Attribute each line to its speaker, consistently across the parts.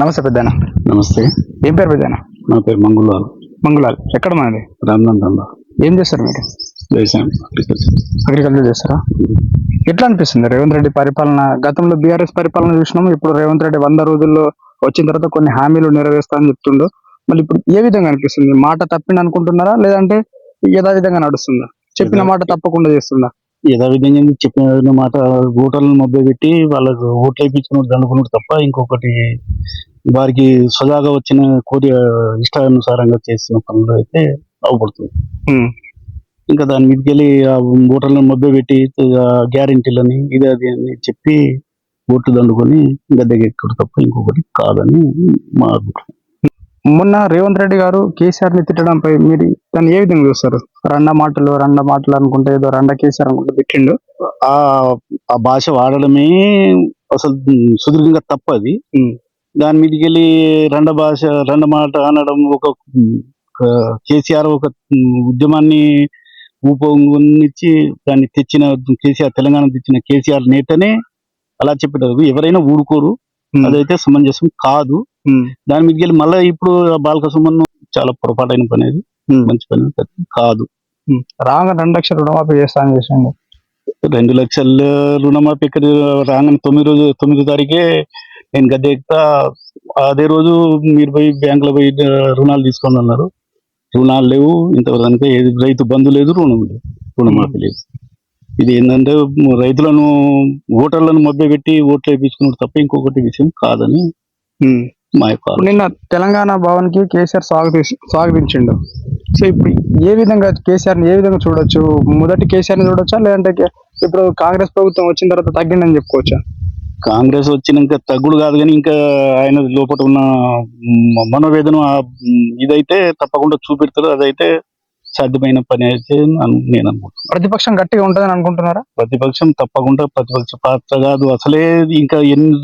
Speaker 1: నమస్తే పెద్దనా.
Speaker 2: నమస్తే.
Speaker 1: ఏం పేరు పెద్దనా?
Speaker 2: నా పేరు మంగుళాల్.
Speaker 1: మంగుళాల్. ఎక్కడ మనది?
Speaker 2: రామనందంలో.
Speaker 1: ఏం చేస్తారు మీరు?
Speaker 2: వ్యవసాయం,
Speaker 1: అగ్రికల్చర్ చేస్తారా? ఎట్లా అనిపిస్తుంది రేవంత్ రెడ్డి పరిపాలన? గతంలో బీఆర్ఎస్ పరిపాలన చూసినాము, ఇప్పుడు రేవంత్ రెడ్డి 100 రోజుల్లో వచ్చిన తర్వాత కొన్ని హామీలు నెరవేరుస్తా అని చెప్తుండో, మళ్ళీ ఇప్పుడు ఏ విధంగా అనిపిస్తుంది? మాట తప్పింది అనుకుంటున్నారా, లేదంటే యథావిధంగా నడుస్తుందా? చెప్పిన మాట తప్పకుండా చేస్తుందా?
Speaker 2: యథావిధంగా చెప్పిన మాట ఓటర్లను మభ్యపెట్టి వాళ్ళకు ఓట్లు వేయించుకుని దండుకున్నాడు తప్ప ఇంకొకటి వారికి సదాగా వచ్చిన కోరి ఇష్టానుసారంగా చేసిన పనులు అయితే అవపడుతుంది. ఇంకా దాని మీదకి వెళ్ళి ఆ ఓటర్లను మభ్యపెట్టి గ్యారెంటీలని ఇది అది అని చెప్పి ఓట్లు దండుకొని గద్దెకి ఎక్కుడు తప్ప ఇంకొకటి కాదని మా అభిప్రాయం.
Speaker 1: మొన్న రేవంత్ రెడ్డి గారు కేసీఆర్ ని తిట్టడంపై మీరు దాన్ని ఏ విధంగా చూస్తారు? రండ మాటలు అనుకుంటే ఏదో కేసీఆర్ అనుకుంటే తిట్టిండు.
Speaker 2: ఆ భాష వాడడమే అసలు సుదీర్ఘంగా తప్పది. దాని మీదకి వెళ్ళి రెండ మాట అనడం ఒక కేసీఆర్ ఒక ఉద్యమాన్ని ఊపొంగిచ్చి దాన్ని తెచ్చిన కేసీఆర్, తెలంగాణ తెచ్చిన కేసీఆర్ నేతనే అలా చెప్పారు. ఎవరైనా ఊరుకోరు, అదైతే సమంజసం కాదు. దాని మీదకి వెళ్ళి మళ్ళీ ఇప్పుడు బాలక సుమన్ చాలా పొరపాటైన పని, అది మంచి పని కాదు.
Speaker 1: రాగా 2 లక్షల రుణమాఫీ చేస్తా అని చేసిండు.
Speaker 2: 2 లక్షల రుణమాఫీ ఇక్కడ రాగానే 9 తారీఖే నేను గద్దె ఎక్కుతా. అదే రోజు మీరు పోయి బ్యాంకులో పోయి రుణాలు తీసుకోండి అన్నారు. రుణాలు లేవు ఇంతవరకు, రైతు బంధు లేదు, రుణమాఫీ లేదు. ఇది ఏంటంటే రైతులను ఓటర్లను మభ్యపెట్టి ఓట్లు వేయించుకున్నాడు తప్ప ఇంకొకటి విషయం కాదని మా యొక్క.
Speaker 1: నిన్న తెలంగాణ భవన్ కి కేసీఆర్ స్వాగతించిండు. సో ఇప్పుడు ఏ విధంగా కేసీఆర్ ని ఏ విధంగా చూడొచ్చు? మొదటి కేసీఆర్ ని చూడొచ్చా, లేదంటే ఇప్పుడు కాంగ్రెస్ ప్రభుత్వం వచ్చిన తర్వాత తగ్గిందని చెప్పుకోవచ్చా?
Speaker 2: కాంగ్రెస్ వచ్చినాక తగ్గుడు కాదు, కానీ ఇంకా ఆయన లోపల ఉన్న మనోవేదన ఇదైతే తప్పకుండా చూపెడతారు. అదైతే సాధ్యమైన పని అయితే నేను అనుకుంటున్నాను.
Speaker 1: ప్రతిపక్షం గట్టిగా ఉంటుందని అనుకుంటున్నారా?
Speaker 2: ప్రతిపక్షం తప్పకుండా ప్రతిపక్ష పాత్ర కాదు అసలే. ఇంకా ఎన్ని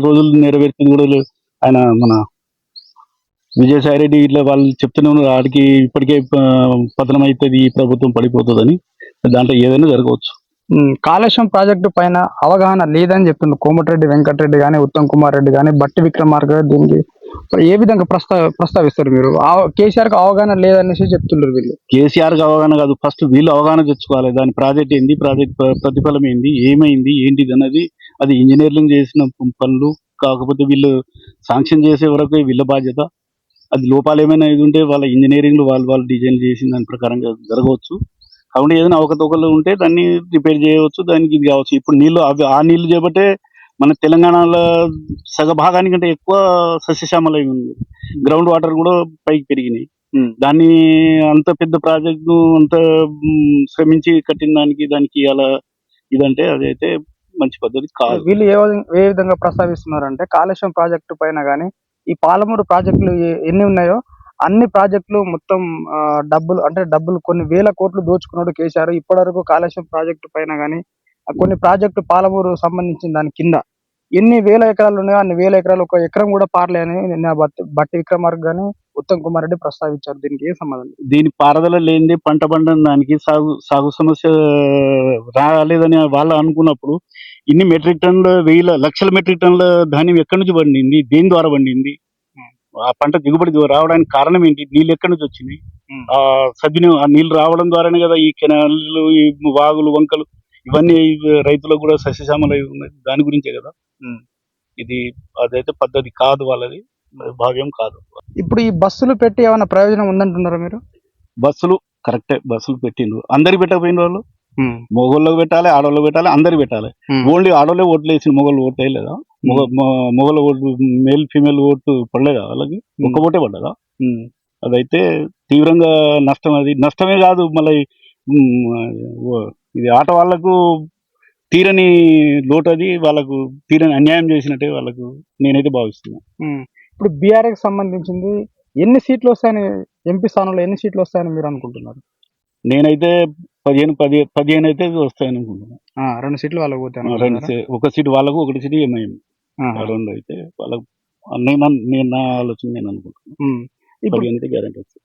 Speaker 2: రోజులు నెరవేర్చింది కూడా ఆయన మన విజయసాయి రెడ్డి ఇట్లా వాళ్ళు చెప్తూనే ఉన్నారు, ఆడికి ఇప్పటికే పతనం అవుతుంది, ఈ ప్రభుత్వం పడిపోతుందని. దాంట్లో ఏదైనా జరగవచ్చు.
Speaker 1: కాళేశ్వరం ప్రాజెక్టు పైన అవగాహన లేదని చెప్తున్నారు కోమటిరెడ్డి వెంకటరెడ్డి కానీ, ఉత్తమ్ కుమార్ రెడ్డి కానీ, బట్టి విక్రమార్క. దీనికి ఏ విధంగా ప్రస్తావిస్తారు మీరు? కేసీఆర్ కు అవగాహన లేదనేసి చెప్తున్నారు వీళ్ళు.
Speaker 2: కేసీఆర్ కి అవగాహన కాదు, ఫస్ట్ వీళ్ళు అవగాహన తెచ్చుకోవాలి. దాని ప్రాజెక్ట్ ఏంది, ప్రాజెక్ట్ ప్రతిఫలం ఏంది, ఏమైంది, ఏంటిది అన్నది. అది ఇంజనీరింగ్ చేసిన పనులు, కాకపోతే వీళ్ళు శాంక్షన్ చేసే వరకు వీళ్ళ బాధ్యత. అది లోపాలు ఏమైనా ఇది ఉంటే వాళ్ళ ఇంజనీరింగ్ వాళ్ళు డిజైన్ చేసిన దాని ప్రకారంగా జరగవచ్చు. కాబట్టి ఏదైనా అవకతవకలు ఉంటే దాన్ని రిపేర్ చేయవచ్చు, దానికి ఇది కావచ్చు. ఇప్పుడు ఆ నీళ్లు చేపట్టే మన తెలంగాణలో సగభాగానికంటే ఎక్కువ సస్యశ్యామలై ఉంది. గ్రౌండ్ వాటర్ కూడా పైకి పెరిగినాయి. దాన్ని అంత పెద్ద ప్రాజెక్టు అంత శ్రమించి కట్టిన దానికి అలా ఇదంటే అదైతే మంచి పద్ధతి కాదు.
Speaker 1: వీళ్ళు ఏ విధంగా ప్రస్తావిస్తున్నారంటే కాళేశ్వరం ప్రాజెక్టు పైన కానీ, ఈ పాలమూరు ప్రాజెక్టులు ఎన్ని ఉన్నాయో అన్ని ప్రాజెక్టులు మొత్తం డబ్బులు కొన్ని వేల కోట్లు దోచుకున్నాడు కేసీఆర్. ఇప్పటివరకు కాళేశ్వరం ప్రాజెక్టు పైన కానీ, కొన్ని ప్రాజెక్టు పాలమూరు సంబంధించిన దాని కింద ఎన్ని వేల ఎకరాలు ఉన్నాయో అన్ని వేల ఎకరాలు ఒక ఎకరం కూడా పారలే అని నిన్న బట్టి విక్రమార్క కానీ, ఉత్తమ్ కుమార్ రెడ్డి ప్రస్తావించారు. దీనికి ఏ సంబంధం?
Speaker 2: దీని పారదల లేనిది పంట పండిన దానికి సాగు సమస్య రాలేదని వాళ్ళు అనుకున్నప్పుడు ఇన్ని మెట్రిక్ టన్నుల లక్షల మెట్రిక్ టన్నుల ధాన్యం ఎక్కడి నుంచి పండింది, దేని ద్వారా పండింది, ఆ పంట దిగుబడి రావడానికి కారణం ఏంటి, నీళ్ళు ఎక్కడి నుంచి వచ్చినాయి, ఆ నీళ్లు రావడం ద్వారానే కదా ఈ కెనాళ్ళు, ఈ వాగులు, వంకలు ఇవన్నీ రైతులకు కూడా సస్యశ్యామలై ఉన్నాయి. దాని గురించే కదా ఇది. అదైతే పద్ధతి కాదు, వాళ్ళది భావ్యం కాదు.
Speaker 1: ఇప్పుడు ఈ బస్సులు పెట్టి ఏమైనా ప్రయోజనం ఉందంటున్నారా మీరు?
Speaker 2: బస్సులు కరెక్టే, బస్సులు పెట్టిండ్రు. అందరికి పెట్టకపోయిన వాళ్ళు, మొగోళ్ళకి పెట్టాలి, ఆడవాళ్ళకి పెట్టాలి, అందరికి పెట్టాలి. ఓన్లీ ఆడవాళ్ళే ఓట్లు వేసి మొగోళ్ళు ఓట్లు వేయలేదా? మొగోళ్ళ ఓట్లు, మేల్ ఫీమేల్ ఓటు పడలేదా వాళ్ళకి? ఒక్క ఓటే పడ్డదా? అదైతే తీవ్రంగా నష్టం. అది నష్టమే కాదు, మళ్ళీ ఇది ఆట వాళ్లకు తీరని లోటు, అది వాళ్ళకు తీరని అన్యాయం చేసినట్టే వాళ్ళకు నేనైతే భావిస్తున్నా.
Speaker 1: ఇప్పుడు బీఆర్ఎస్ సంబంధించింది ఎన్ని సీట్లు వస్తాయని, ఎంపీ స్థానంలో ఎన్ని సీట్లు వస్తాయని మీరు అనుకుంటున్నారు?
Speaker 2: నేనైతే 15 అయితే వస్తాయని అనుకుంటున్నాను.
Speaker 1: 2 సీట్లు వాళ్ళకు పోతాను.
Speaker 2: ఒక సీటు వాళ్ళకు, ఒకటి సీటు ఎంఐఎం. 2 అయితే వాళ్ళకు. నా ఆలోచన నేను అనుకుంటున్నాను. ఇప్పుడు గ్యారెంటీ వస్తుంది.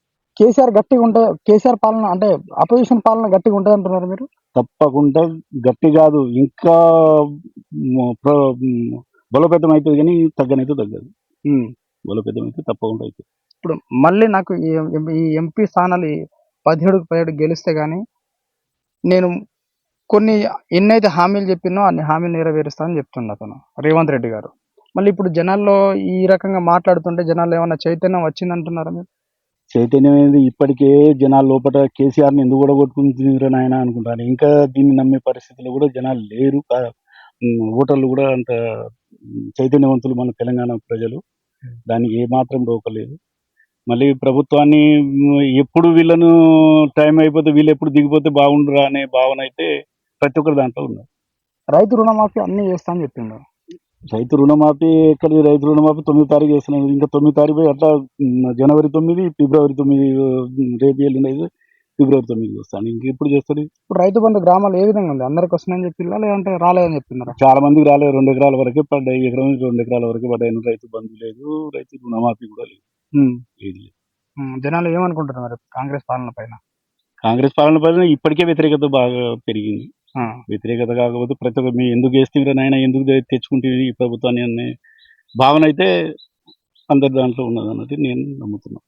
Speaker 1: కేసీఆర్ పాలన అంటే అపోజిషన్ పాలన గట్టిగా ఉంటుంది అంటున్నారు మీరు?
Speaker 2: తప్పకుండా గట్టి కాదు, ఇంకా బలోపేతం అవుతుంది, కానీ తగ్గనైతే తగ్గదు. బలోపేతం అయితే తప్పకుండా అవుతుంది.
Speaker 1: ఇప్పుడు మళ్ళీ నాకు ఈ ఎంపీ స్థానాలు 17కు 17 గెలిస్తే గానీ నేను కొన్ని ఎన్నైతే హామీలు చెప్పినో అన్ని హామీలు నెరవేరుస్తా అని చెప్తుండు అతను రేవంత్ రెడ్డి గారు. మళ్ళీ ఇప్పుడు జనాల్లో ఈ రకంగా మాట్లాడుతుంటే జనాల్లో ఏమన్నా చైతన్యం వచ్చిందంటున్నారా మీరు?
Speaker 2: చైతన్యం అనేది ఇప్పటికే జనాల లోపల కేసీఆర్ని ఎందుకు కూడా కొట్టుకుంటున్నారు నాయన అనుకుంటాను. ఇంకా దీన్ని నమ్మే పరిస్థితిలో కూడా జనాలు లేరు. ఓటర్లు కూడా అంత చైతన్యవంతులు మన తెలంగాణ ప్రజలు. దానికి ఏమాత్రం డోకలేదు. మళ్ళీ ప్రభుత్వాన్ని ఎప్పుడు వీళ్ళను టైం అయిపోతే వీళ్ళు ఎప్పుడు దిగిపోతే బాగుండురా అనే భావన అయితే ప్రతి ఒక్కరి దాంట్లో ఉన్నారు.
Speaker 1: రైతు రుణమాఫీ అన్నీ చేస్తా అని చెప్పిండు.
Speaker 2: రైతు రుణమాఫీ ఎక్కడిది? రైతు రుణమాఫీ 9 తారీఖు చేస్తున్నారు. ఇంకా 9 తారీఖు పోయి అట్లా జనవరి 9, ఫిబ్రవరి 9 రేపు ఎల్లుండి ఫిబ్రవరి 9 వస్తాను. ఇంకెప్పుడు చేస్తాడు?
Speaker 1: ఇప్పుడు రైతు బంధు గ్రామాలు ఏ విధంగా ఉంది? అందరికి వస్తున్నాయని చెప్పిందా లేదంటే రాలేదని చెప్తున్నారా?
Speaker 2: చాలా మందికి రాలేదు. 2 ఎకరాల వరకే పడ్డాయి. ఎకరం నుంచి 2 ఎకరాల వరకే పడ్డాయి. రైతు బంధు లేదు, రైతు రుణమాఫీ కూడా లేదు. ఏది లేదు.
Speaker 1: జనాలు ఏమనుకుంటున్నారు మరి కాంగ్రెస్ పాలన పైన?
Speaker 2: కాంగ్రెస్ పాలన పైన ఇప్పటికే వ్యతిరేకత బాగా పెరిగింది. వ్యతిరేకత కాకపోతే ప్రతి ఒక్క మీ ఎందుకు చేస్తీవిరా నాయన, ఎందుకు తెచ్చుకుంటేవి ఈ ప్రభుత్వాన్ని అనే భావన అయితే అందరి దాంట్లో ఉన్నదన్నది నేను నమ్ముతున్నాను.